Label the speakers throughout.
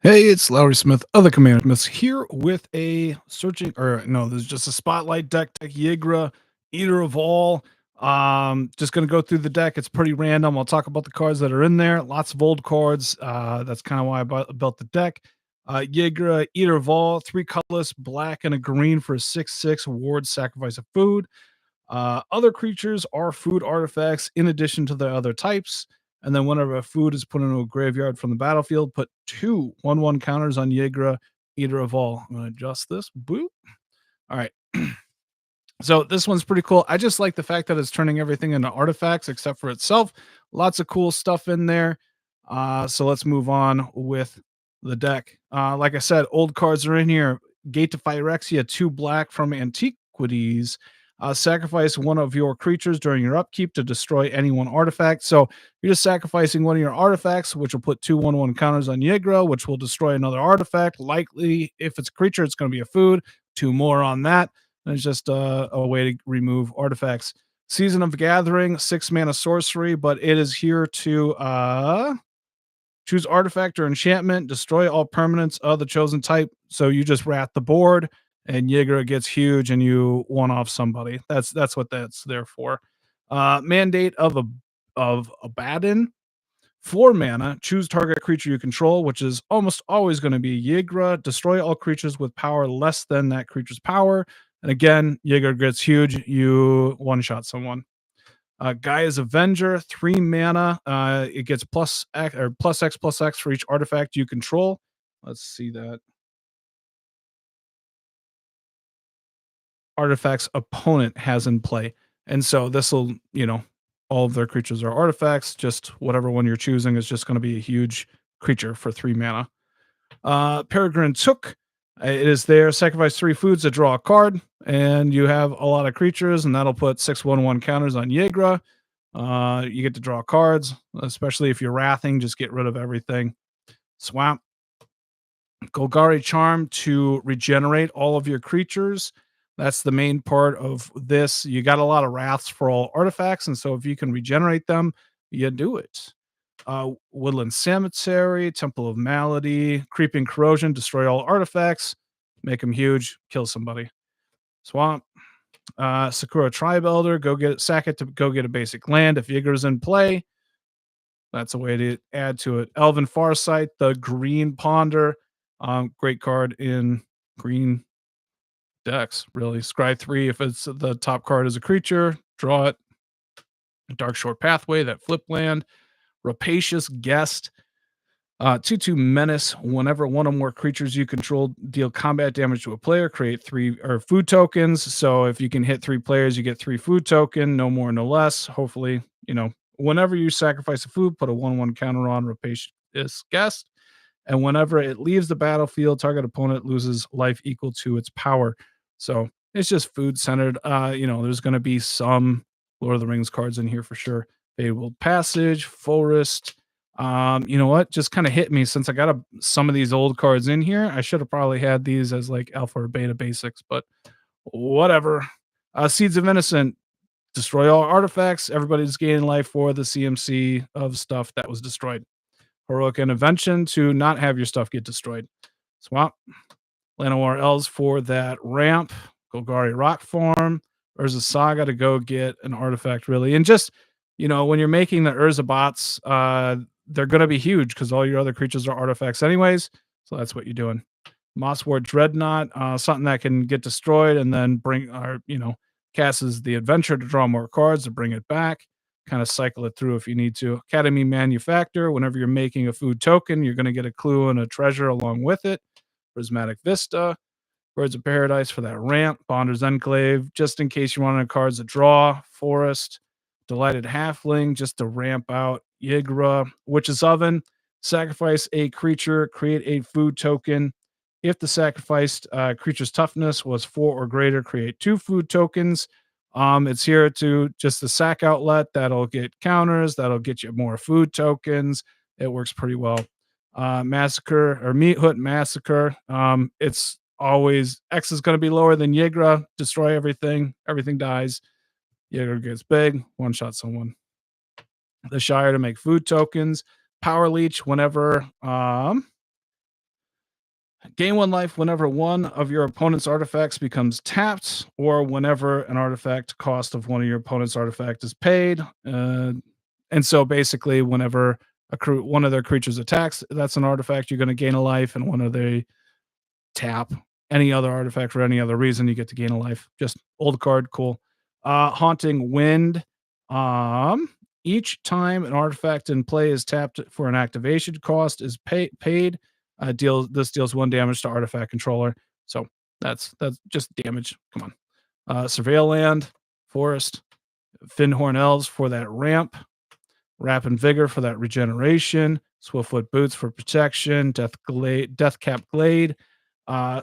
Speaker 1: Hey, it's Lowry Smith of the Commander Smiths here with a searching, or no, there's just a spotlight deck, Ygra, Eater of All. Just gonna go through the deck. It's pretty random. I'll talk about the cards that are in there. Lots of old cards. That's kind of why built the deck. Ygra, Eater of All, three colorless, black and a green for a 6/6 ward, sacrifice of food. Other creatures are food artifacts in addition to the other types. And then whenever a food is put into a graveyard from the battlefield, put two 1/1 counters on Ygra, Eater of All. I'm going to adjust this. Boop. All right. So this one's pretty cool. I just like the fact that it's turning everything into artifacts except for itself. Lots of cool stuff in there. So let's move on with the deck. Like I said, old cards are in here. Gate to Phyrexia, two black from Antiquities. Sacrifice one of your creatures during your upkeep to destroy any one artifact. So you're just sacrificing one of your artifacts, which will put two 1/1 counters on Ygra, which will destroy another artifact. Likely, if it's a creature, it's going to be a food. Two more on that. It's just a way to remove artifacts. Season of Gathering, 6 mana sorcery, but it is here to choose artifact or enchantment, destroy all permanents of the chosen type. So you just rat the board, and Ygra gets huge, and you one off somebody. That's what that's there for. Mandate of Abaddon, 4 mana, choose target creature you control, which is almost always going to be Ygra. Destroy all creatures with power less than that creature's power. And again, Ygra gets huge. You one shot someone. Gaia's Avenger, 3 mana. It gets plus X or plus X for each artifact you control. Let's see that. Artifacts opponent has in play. And so this will, all of their creatures are artifacts. Just whatever one you're choosing is just going to be a huge creature for 3 mana. Peregrine Took. It is there. Sacrifice 3 foods to draw a card, and you have a lot of creatures, and that'll put 6/1/1 counters on Ygra. You get to draw cards, especially if you're wrathing. Just get rid of everything. Swamp. Golgari Charm to regenerate all of your creatures. That's the main part of this. You got a lot of wraths for all artifacts, and so if you can regenerate them, you do it. Woodland Cemetery, Temple of Malady, Creeping Corrosion, destroy all artifacts, make them huge, kill somebody. Swamp. Sakura Tribe Elder, go get it, sack it to go get a basic land. If Ygra's in play, that's a way to add to it. Elven Farsight, the Green Ponder, great card in green decks, really. Scry 3, if it's the top card is a creature, draw it. Dark Short Pathway, that flip land. Rapacious Guest, 2/2 menace. Whenever one or more creatures you control deal combat damage to a player, create 3 food tokens. So if you can hit 3 players, you get 3 food token, no more, no less. Hopefully, whenever you sacrifice a food, put a 1/1 counter on Rapacious Guest. And whenever it leaves the battlefield, target opponent loses life equal to its power. So it's just food centered. There's going to be some Lord of the Rings cards in here for sure. Fabled Passage, Forest. You know what? Just kind of hit me since I got some of these old cards in here. I should have probably had these as like alpha or beta basics, but whatever. Seeds of Innocent, destroy all artifacts. Everybody's gaining life for the CMC of stuff that was destroyed. Heroic Intervention to not have your stuff get destroyed. Swamp. Llanowar Elves for that ramp. Golgari Rock Form. Urza Saga to go get an artifact, really. And just, when you're making the Urza bots, they're going to be huge because all your other creatures are artifacts, anyways. So that's what you're doing. Mosswort Dreadnought, something that can get destroyed and then casts the adventure to draw more cards to bring it back. Kind of cycle it through if you need to. Academy Manufactor, whenever you're making a food token, you're going to get a clue and a treasure along with it. Prismatic Vista, Birds of Paradise for that ramp. Bonder's Enclave, just in case you wanted cards to draw. Forest, Delighted Halfling, just to ramp out. Ygra, Witch's Oven, sacrifice a creature, create a food token. If the sacrificed creature's toughness was 4 or greater, create 2 food tokens. It's here to just the sack outlet that'll get counters, that'll get you more food tokens. It works pretty well. Massacre or Meat Hood Massacre. It's always X is going to be lower than Ygra. Destroy everything. Everything dies. Ygra gets big. One shot someone. The Shire to make food tokens. Power Leech whenever Gain 1 life whenever one of your opponent's artifacts becomes tapped, or whenever an artifact cost of one of your opponent's artifact is paid. And so basically, whenever one of their creatures attacks, that's an artifact, you're going to gain a life, and when they tap any other artifact for any other reason, you get to gain a life. Just old card, cool. Haunting Wind. Um, each time an artifact in play is tapped for an activation cost is paid. This deals 1 damage to artifact controller. So that's just damage. Come on. Surveil Land, Forest, Finhorn Elves for that ramp. Rapid Vigor for that regeneration, Swiftfoot Boots for protection, Deathcap Glade,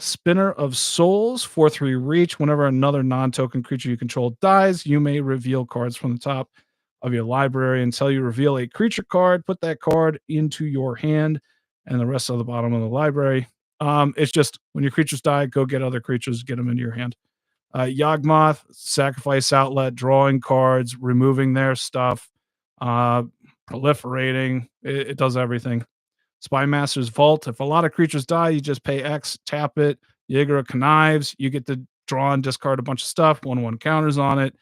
Speaker 1: Spinner of Souls, 4/3 reach. Whenever another non-token creature you control dies, you may reveal cards from the top of your library until you reveal a creature card. Put that card into your hand and the rest of the bottom of the library. It's just when your creatures die, go get other creatures, get them into your hand. Yawgmoth, sacrifice outlet, drawing cards, removing their stuff, uh, proliferating. It does everything. Spymaster's Vault. If a lot of creatures die, you just pay X, tap it. Ygra Connives. You get to draw and discard a bunch of stuff. 1/1 counters on it.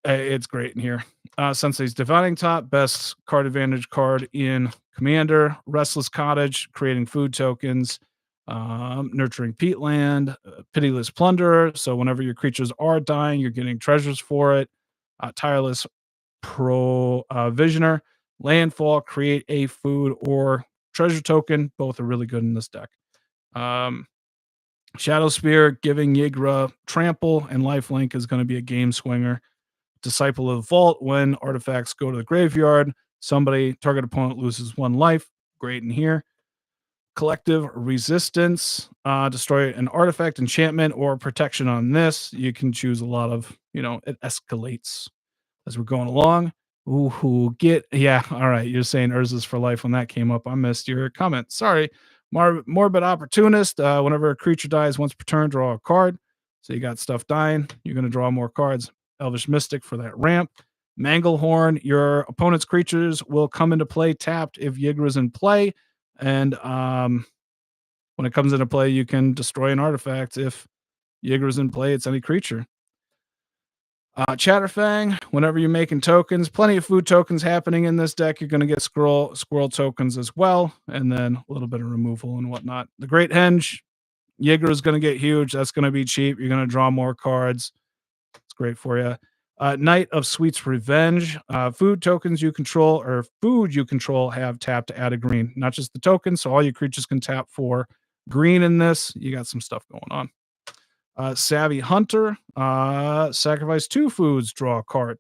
Speaker 1: It's great in here. Sensei's Divining Top, best card advantage card in Commander. Restless Cottage, creating food tokens. Nurturing Peatland, Pitiless Plunderer. So whenever your creatures are dying, you're getting treasures for it. Tireless Provisioner. Landfall, create a food or treasure token. Both are really good in this deck. Shadow Spear, giving Ygra trample and lifelink is going to be a game swinger. Disciple of the Vault, when artifacts go to the graveyard, target opponent loses 1 life. Great in here. Collective Resistance, destroy an artifact, enchantment, or protection on this. You can choose a lot of, it escalates as we're going along. Ooh, yeah, all right. You're saying Urza's for life when that came up. I missed your comment. Sorry. Morbid Opportunist, whenever a creature dies once per turn, draw a card. So you got stuff dying, you're going to draw more cards. Elvish Mystic for that ramp. Manglehorn, your opponent's creatures will come into play tapped if Ygra's in play. And when it comes into play, you can destroy an artifact. If Ygra's in play, it's any creature. Chatterfang, whenever you're making tokens, plenty of food tokens happening in this deck. You're going to get squirrel tokens as well, and then a little bit of removal and whatnot. The Great Henge, Ygra is going to get huge. That's going to be cheap. You're going to draw more cards. It's great for you. Knight of Sweet's Revenge, food tokens you control or food you control have tapped to add a green, not just the token. So all your creatures can tap for green in this. You got some stuff going on. Savvy Hunter, sacrifice 2 foods, draw a card.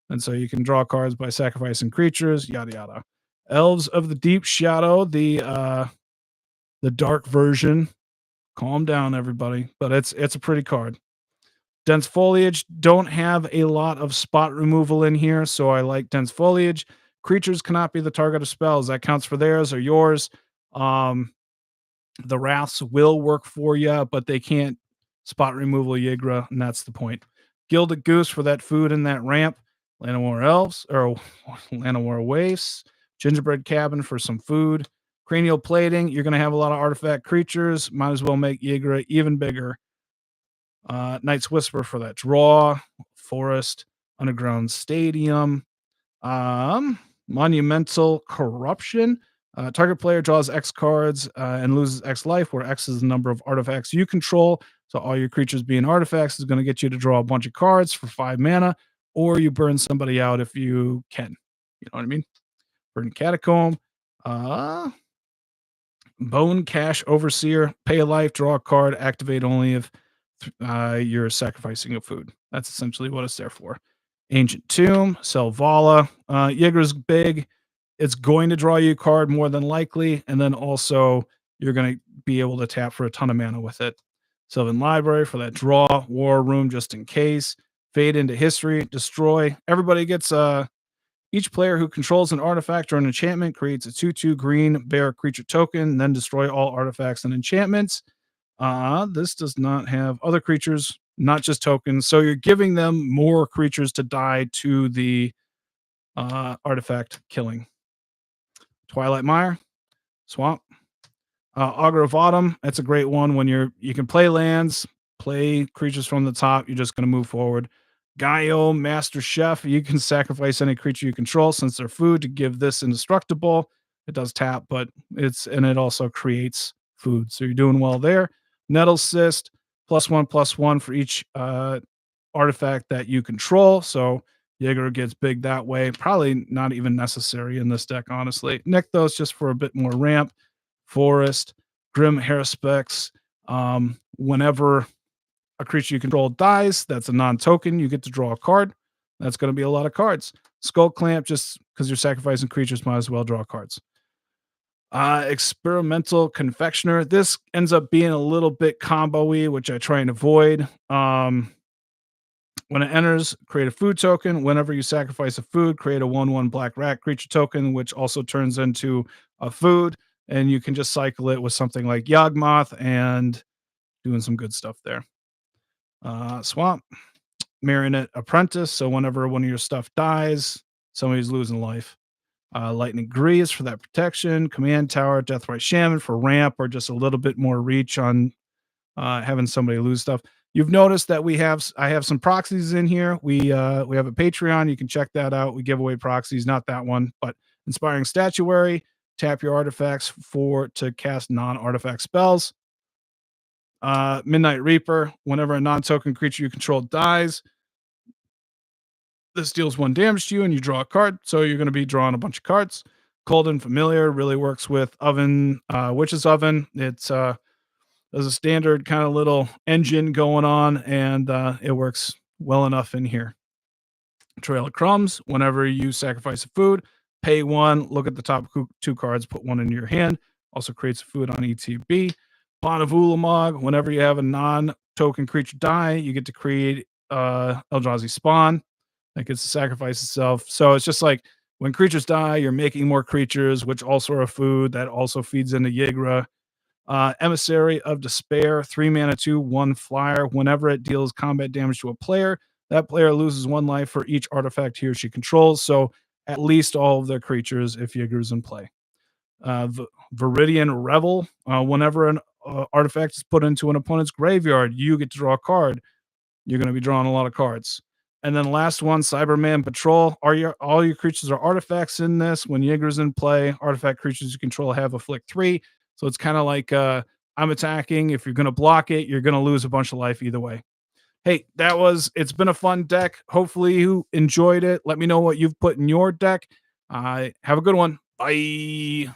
Speaker 1: And so you can draw cards by sacrificing creatures, yada yada. Elves of the Deep Shadow, the dark version. Calm down, everybody. But it's a pretty card. Dense Foliage, don't have a lot of spot removal in here, so I like Dense Foliage. Creatures cannot be the target of spells. That counts for theirs or yours. The Wraths will work for you, but they can't spot removal Ygra, and that's the point. Gilded Goose for that food and that ramp. Llanowar Elves, or Llanowar Waifs. Gingerbread Cabin for some food. Cranial Plating, you're going to have a lot of artifact creatures. Might as well make Ygra even bigger. Night's Whisper for that draw. Forest. Underground Stadium. Monumental Corruption. Target player draws X cards and loses X life, where X is the number of artifacts you control. So all your creatures being artifacts is going to get you to draw a bunch of cards for 5 mana, or you burn somebody out if you can. You know what I mean? Burn Catacomb. Bone Cache Overseer. Pay a life, draw a card, activate only if you're sacrificing a food. That's essentially what it's there for. Ancient Tomb. Selvala. Ygra's big. It's going to draw you a card more than likely, and then also you're going to be able to tap for a ton of mana with it. Sylvan Library for that draw. War Room just in case. Fade into History. Destroy. Everybody gets each player who controls an artifact or an enchantment creates a 2/2 green bear creature token, then destroy all artifacts and enchantments. This does not have other creatures, not just tokens. So you're giving them more creatures to die to the artifact killing. Twilight Mire, Swamp, Augur of Autumn, that's a great one when you can play lands, play creatures from the top, you're just going to move forward. Gaio, Master Chef, you can sacrifice any creature you control since they're food to give this indestructible. It does tap, but it also creates food. So you're doing well there. Nettle Cyst, +1/+1 for each artifact that you control. So Ygra gets big that way. Probably not even necessary in this deck, honestly. Nykthos just for a bit more ramp. Forest, Grim Haruspex. Whenever a creature you control dies, that's a non-token. You get to draw a card. That's going to be a lot of cards. Skull Clamp, just because you're sacrificing creatures, might as well draw cards. Experimental Confectioner. This ends up being a little bit combo-y, which I try and avoid. When it enters, create a food token. Whenever you sacrifice a food, create a 1/1 black rat creature token, which also turns into a food. And you can just cycle it with something like Yawgmoth and doing some good stuff there. Swamp, Marionette Apprentice. So whenever one of your stuff dies, somebody's losing life. Lightning Grease for that protection. Command Tower, Deathrite Shaman for ramp or just a little bit more reach on having somebody lose stuff. You've noticed that I have some proxies in here. We have a Patreon. You can check that out. We give away proxies, not that one, but Inspiring Statuary. Tap your artifacts to cast non-artifact spells. Midnight Reaper. Whenever a non-token creature you control dies, this deals 1 damage to you, and you draw a card. So you're going to be drawing a bunch of cards. Cold and Familiar really works with Witch's Oven. It's there's a standard kind of little engine going on, and it works well enough in here. Trail of Crumbs. Whenever you sacrifice a food, pay 1, look at the top 2 cards, put 1 into your hand. Also creates a food on ETB. Bond of Ulamog. Whenever you have a non-token creature die, you get to create Eldrazi Spawn that gets to sacrifice itself. So it's just like when creatures die, you're making more creatures, which also are food. That also feeds into Ygra. Emissary of Despair, 3 mana, 2/1 flyer. Whenever it deals combat damage to a player, that player loses 1 life for each artifact he or she controls. So at least all of their creatures if Ygra's in play. Viridian Revel. Whenever an artifact is put into an opponent's graveyard, you get to draw a card. You're going to be drawing a lot of cards. And then last one, Cyberman Patrol. All your creatures are artifacts in this. When Ygra's in play, artifact creatures you control have afflict 3. So it's kind of like I'm attacking. If you're going to block it, you're going to lose a bunch of life either way. Hey, it's been a fun deck. Hopefully you enjoyed it. Let me know what you've put in your deck. Have a good one. Bye.